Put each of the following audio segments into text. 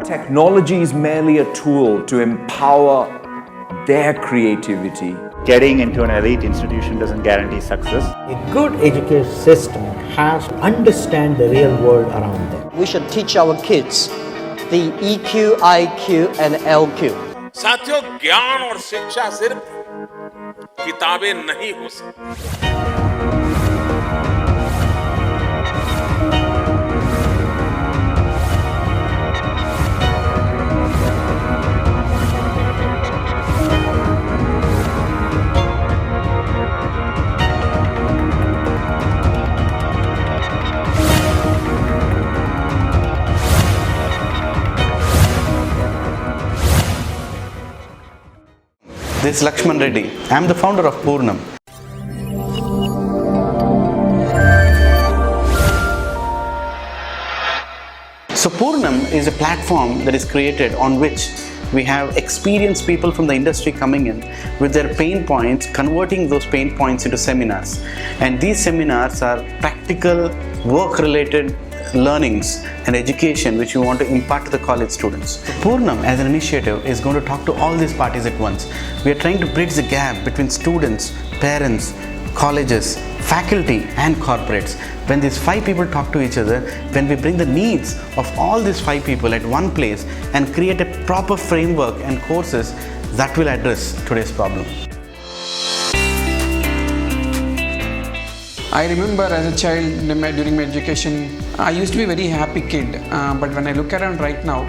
Technology is merely a tool to empower their creativity. Getting into an elite institution doesn't guarantee success. A good education system has to understand the real world around them. We should teach our kids the EQ, IQ and LQ. साथियों, ज्ञान और शिक्षा सिर्फ किताबें नहीं हो सकती। This is Lakshman Reddy. I am the founder of PURNAM. So PURNAM is a platform that is created on which we have experienced people from the industry coming in with their pain points, converting those pain points into seminars. And these seminars are practical, work-related learnings and education which we want to impart to the college students. PURNAM as an initiative is going to talk to all these parties at once. We are trying to bridge the gap between students, parents, colleges, faculty and corporates. When these five people talk to each other, when we bring the needs of all these five people at one place and create a proper framework and courses that will address today's problem. I remember as a child during my education, I used to be a very happy kid, but when I look around right now,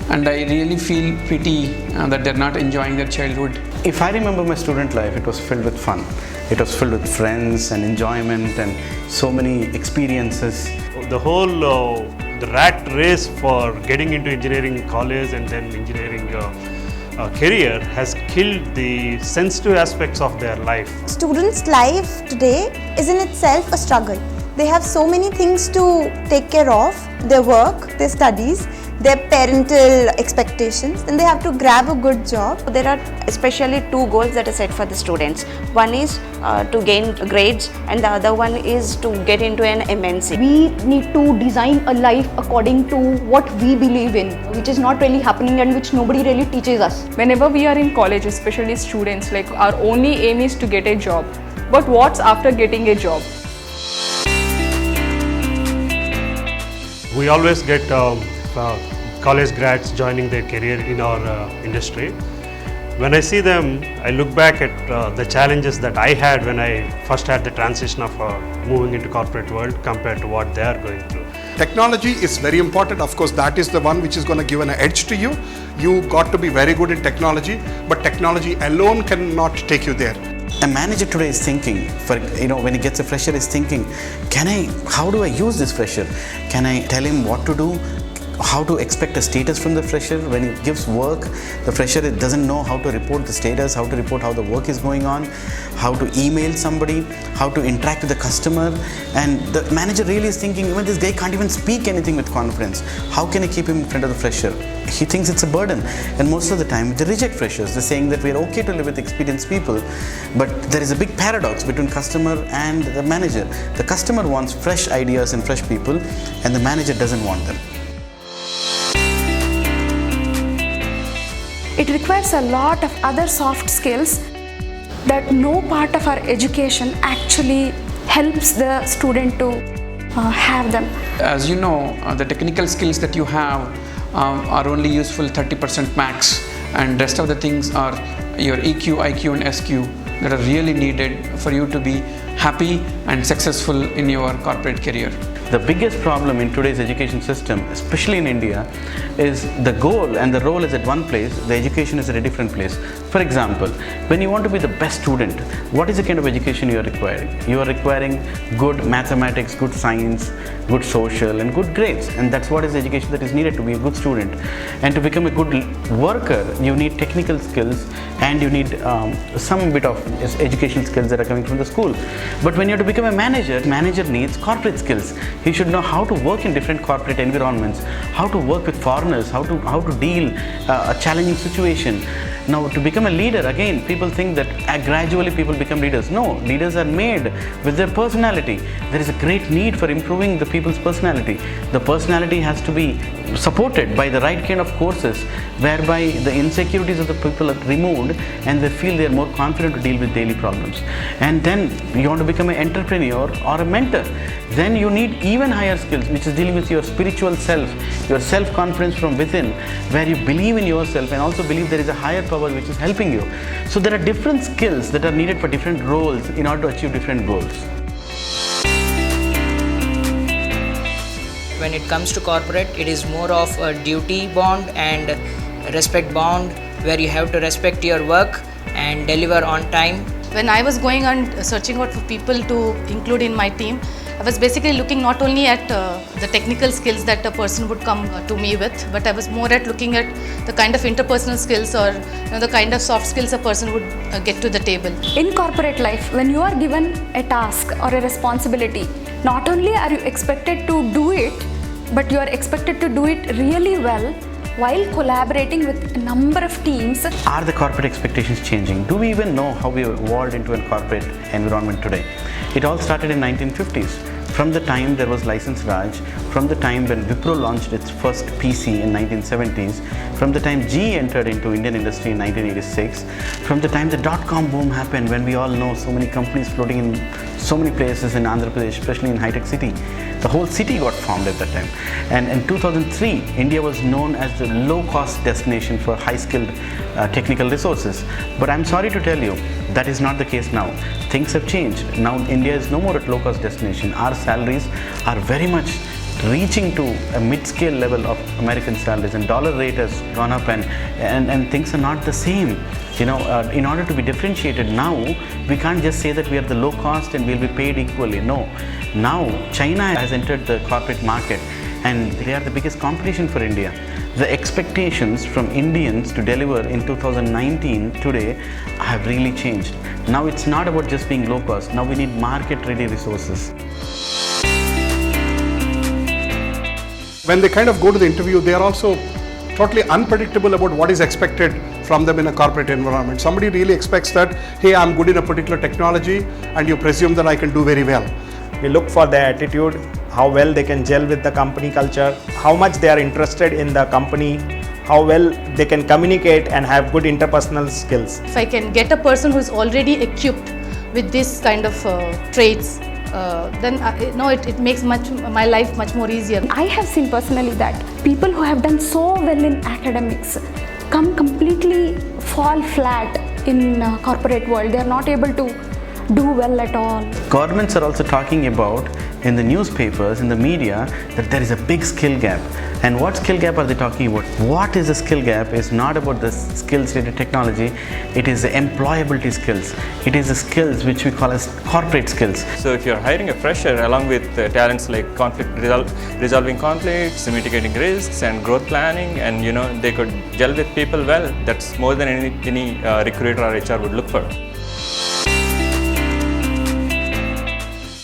and I really feel pity that they're not enjoying their childhood. If I remember my student life, it was filled with fun. It was filled with friends and enjoyment and so many experiences. The whole the rat race for getting into engineering college and then engineering career has killed the sensitive aspects of their life. Students' life today is in itself a struggle. They have so many things to take care of, their work, their studies, their parental expectations, then they have to grab a good job. There are especially two goals that are set for the students. One is to gain grades and the other one is to get into an MNC. We need to design a life according to what we believe in, which is not really happening and which nobody really teaches us. Whenever we are in college, especially students, like our only aim is to get a job. But what's after getting a job? We always get college grads joining their career in our industry. When I see them, I look back at the challenges that I had when I first had the transition of moving into corporate world compared to what they are going through. Technology is very important. Of course, that is the one which is going to give an edge to you. You got to be very good in technology, but technology alone cannot take you there. A manager today is thinking, when he gets a fresher, is thinking, how do I use this fresher? Can I tell him what to do? How to expect a status from the fresher? When he gives work, the fresher doesn't know how to report the status, how to report how the work is going on, how to email somebody, how to interact with the customer. And the manager really is thinking, even this guy can't even speak anything with confidence. How can I keep him in front of the fresher? He thinks it's a burden. And most of the time, they reject freshers. They're saying that we're okay to live with experienced people. But there is a big paradox between customer and the manager. The customer wants fresh ideas and fresh people, and the manager doesn't want them. It requires a lot of other soft skills that no part of our education actually helps the student to have them. As you know, the technical skills that you have are only useful 30% max, and rest of the things are your EQ, IQ and SQ that are really needed for you to be happy and successful in your corporate career. The biggest problem in today's education system, especially in India, is the goal and the role is at one place, the education is at a different place. For example, when you want to be the best student, what is the kind of education you are requiring? You are requiring good mathematics, good science, good social and good grades, and that's what is the education that is needed to be a good student. And to become a good worker, you need technical skills and you need some bit of education skills that are coming from the school. But when you have to become a manager needs corporate skills. He should know how to work in different corporate environments, how to work with foreigners, how to deal a challenging situation. Now, to become a leader, again, people think that gradually people become leaders. No, leaders are made with their personality. There is a great need for improving the people's personality. The personality has to be supported by the right kind of courses whereby the insecurities of the people are removed and they feel they are more confident to deal with daily problems. And then you want to become an entrepreneur or a mentor. Then you need even higher skills, which is dealing with your spiritual self, your self-confidence from within, where you believe in yourself and also believe there is a higher power which is helping you. So there are different skills that are needed for different roles in order to achieve different goals. When it comes to corporate, it is more of a duty bond and respect bond, where you have to respect your work and deliver on time. When I was going and searching out for people to include in my team, I was basically looking not only at the technical skills that a person would come to me with, but I was more at looking at the kind of interpersonal skills or the kind of soft skills a person would get to the table. In corporate life, when you are given a task or a responsibility, not only are you expected to do it, but you are expected to do it really well while collaborating with a number of teams. Are the corporate expectations changing? Do we even know how we evolved into a corporate environment today? It all started in 1950s. From the time there was license Raj, from the time when Wipro launched its first PC in 1970s, from the time GE entered into Indian industry in 1986, from the time the dot-com boom happened, when we all know so many companies floating in so many places in Andhra Pradesh, especially in high-tech city. The whole city got formed at that time. And in 2003, India was known as the low-cost destination for high-skilled technical resources. But I'm sorry to tell you, that is not the case now. Things have changed. Now India is no more a low-cost destination. Our salaries are very much reaching to a mid-scale level of American salaries, and dollar rate has gone up, and things are not the same. You know, in order to be differentiated now, we can't just say that we are the low cost and we'll be paid equally. No. Now China has entered the corporate market and they are the biggest competition for India. The expectations from Indians to deliver in 2019 today have really changed. Now it's not about just being low cost. Now we need market-ready resources. When they kind of go to the interview, they are also totally unpredictable about what is expected from them in a corporate environment. Somebody really expects that, hey, I'm good in a particular technology, and you presume that I can do very well. We look for their attitude, how well they can gel with the company culture, how much they are interested in the company, how well they can communicate and have good interpersonal skills. If I can get a person who is already equipped with this kind of traits, then it makes my life much more easier. I have seen personally that people who have done so well in academics completely fall flat in corporate world. They are not able to do well at all. Governments are also talking about in the newspapers, in the media, that there is a big skill gap. And what skill gap are they talking about? What is a skill gap is not about the skills related technology, it is the employability skills. It is the skills which we call as corporate skills. So if you're hiring a fresher along with talents like resolving conflicts, mitigating risks and growth planning, and they could gel with people well, that's more than any recruiter or HR would look for.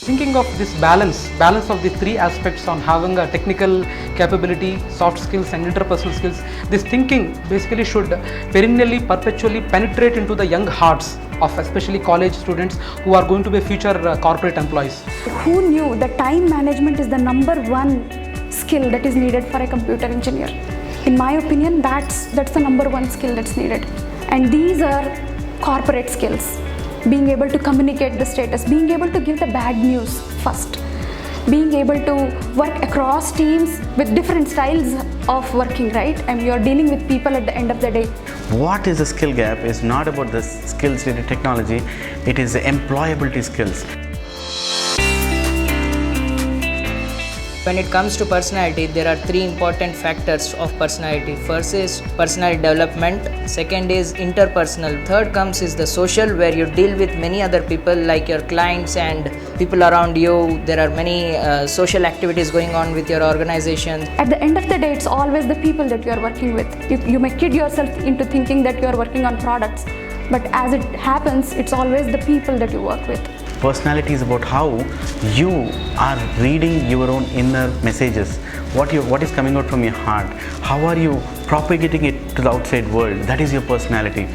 Thinking of this balance of the three aspects on having a technical capability, soft skills and interpersonal skills, this thinking basically should perennially, perpetually penetrate into the young hearts of especially college students who are going to be future corporate employees. Who knew that time management is the #1 skill that is needed for a computer engineer? In my opinion, that's the #1 skill that's needed. And these are corporate skills. Being able to communicate the status, being able to give the bad news first, being able to work across teams with different styles of working, right? And you're dealing with people at the end of the day. What is the skill gap is not about the skills related technology, it is the employability skills. When it comes to personality, there are three important factors of personality. First is personality development, second is interpersonal, third comes is the social, where you deal with many other people like your clients and people around you. There are many social activities going on with your organization. At the end of the day, it's always the people that you are working with. You may kid yourself into thinking that you are working on products, but as it happens, it's always the people that you work with. Personality is about how you are reading your own inner messages. what is coming out from your heart, how are you propagating it to the outside world. That is your personality.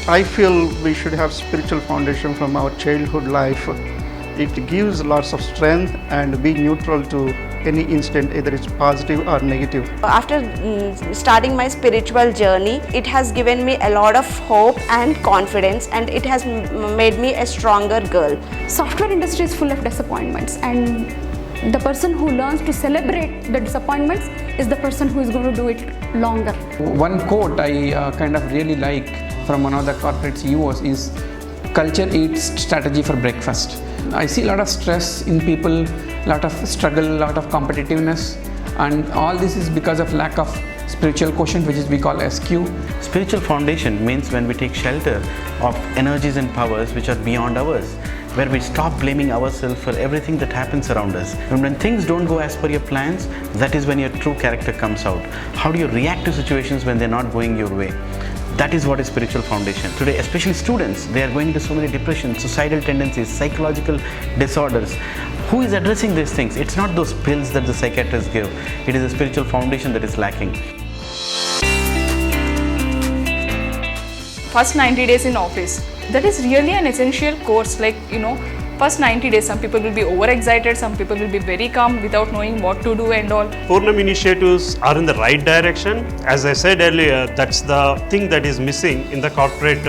I feel we should have spiritual foundation from our childhood life. It gives lots of strength and be neutral to any incident, either it's positive or negative. After starting my spiritual journey, it has given me a lot of hope and confidence, and it has made me a stronger girl. Software industry is full of disappointments, and the person who learns to celebrate the disappointments is the person who is going to do it longer. One quote I kind of really like from one of the corporate CEOs is, "Culture eats strategy for breakfast." I see a lot of stress in people, a lot of struggle, a lot of competitiveness, and all this is because of lack of spiritual quotient, which is we call SQ. Spiritual foundation means when we take shelter of energies and powers which are beyond ours, where we stop blaming ourselves for everything that happens around us. And when things don't go as per your plans, that is when your true character comes out. How do you react to situations when they're not going your way? That is what is spiritual foundation. Today, especially students, they are going into so many depressions, suicidal tendencies, psychological disorders. Who is addressing these things? It's not those pills that the psychiatrists give. It is a spiritual foundation that is lacking. First 90 days in office, that is really an essential course. Like, first 90 days, some people will be overexcited, some people will be very calm without knowing what to do and all. PURNAM initiatives are in the right direction. As I said earlier, that's the thing that is missing in the corporate,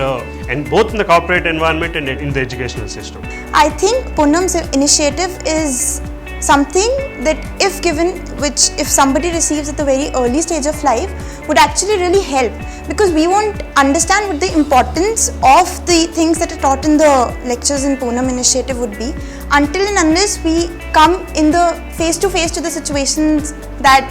and both in the corporate environment and in the educational system. I think PURNAM's initiative is something that if given, which if somebody receives at the very early stage of life, would actually really help, because we won't understand what the importance of the things that are taught in the lectures in PURNAM initiative would be until and unless we come in the face to the situations that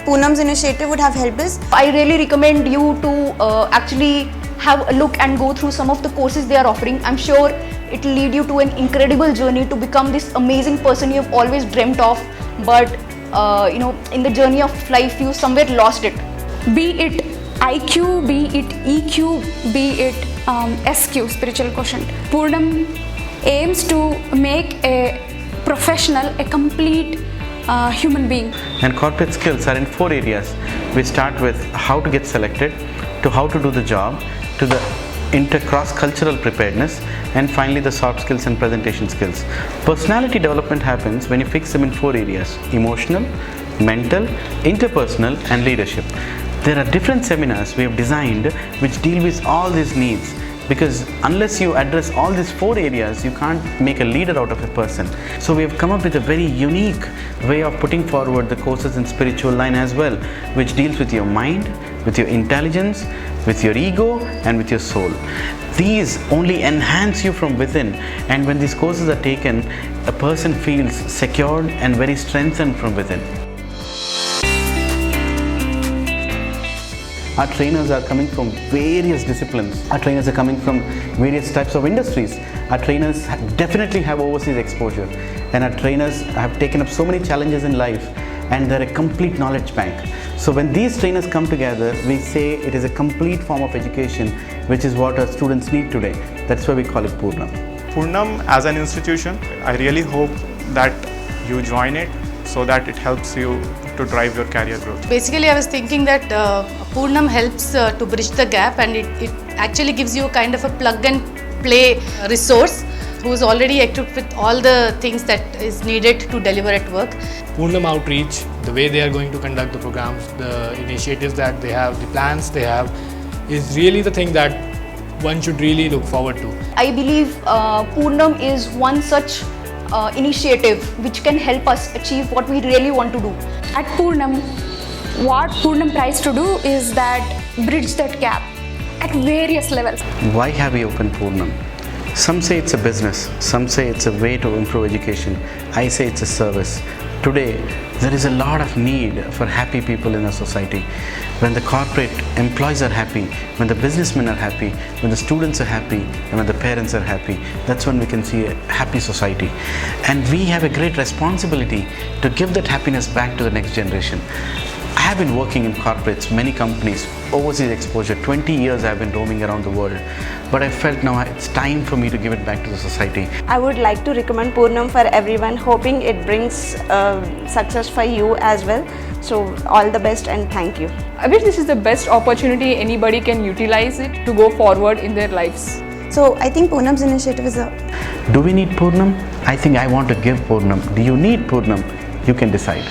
PURNAM's initiative would have helped us. I really recommend you to actually have a look and go through some of the courses they are offering. I'm sure it will lead you to an incredible journey to become this amazing person you have always dreamt of, but in the journey of life you somewhere lost it. Be it IQ, be it EQ, be it SQ, spiritual quotient. PURNAM aims to make a professional, a complete human being. And corporate skills are in 4 areas. We start with how to get selected, to how to do the job, to the cross-cultural preparedness, and finally the soft skills and presentation skills. Personality development happens when you fix them in 4 areas: emotional, mental, interpersonal, and leadership. There are different seminars we have designed which deal with all these needs, because unless you address all these 4 areas, you can't make a leader out of a person. So we have come up with a very unique way of putting forward the courses in spiritual line as well, which deals with your mind, with your intelligence, with your ego, and with your soul. These only enhance you from within, and when these courses are taken, a person feels secured and very strengthened from within. Our trainers are coming from various disciplines. Our trainers are coming from various types of industries. Our trainers definitely have overseas exposure, and our trainers have taken up so many challenges in life, and they're a complete knowledge bank. So when these trainers come together, we say it is a complete form of education, which is what our students need today. That's why we call it PURNAM. PURNAM as an institution, I really hope that you join it so that it helps you to drive your career growth. Basically, I was thinking that PURNAM helps to bridge the gap, and it actually gives you a kind of a plug and play resource who is already equipped with all the things that is needed to deliver at work. PURNAM Outreach, the way they are going to conduct the programs, the initiatives that they have, the plans they have, is really the thing that one should really look forward to. I believe PURNAM is one such initiative which can help us achieve what we really want to do. At PURNAM, what PURNAM tries to do is that bridge that gap at various levels. Why have we opened PURNAM? Some say it's a business, some say it's a way to improve education. I say it's a service. Today, there is a lot of need for happy people in our society. When the corporate employees are happy, when the businessmen are happy, when the students are happy, and when the parents are happy, that's when we can see a happy society. And we have a great responsibility to give that happiness back to the next generation. I have been working in corporates, many companies, overseas exposure, 20 years I've been roaming around the world, but I felt now it's time for me to give it back to the society. I would like to recommend Purnam for everyone, hoping it brings success for you as well. So all the best and thank you. I wish this is the best opportunity anybody can utilize it to go forward in their lives. So I think Purnam's initiative is a... Do we need Purnam? I think I want to give Purnam. Do you need Purnam? You can decide.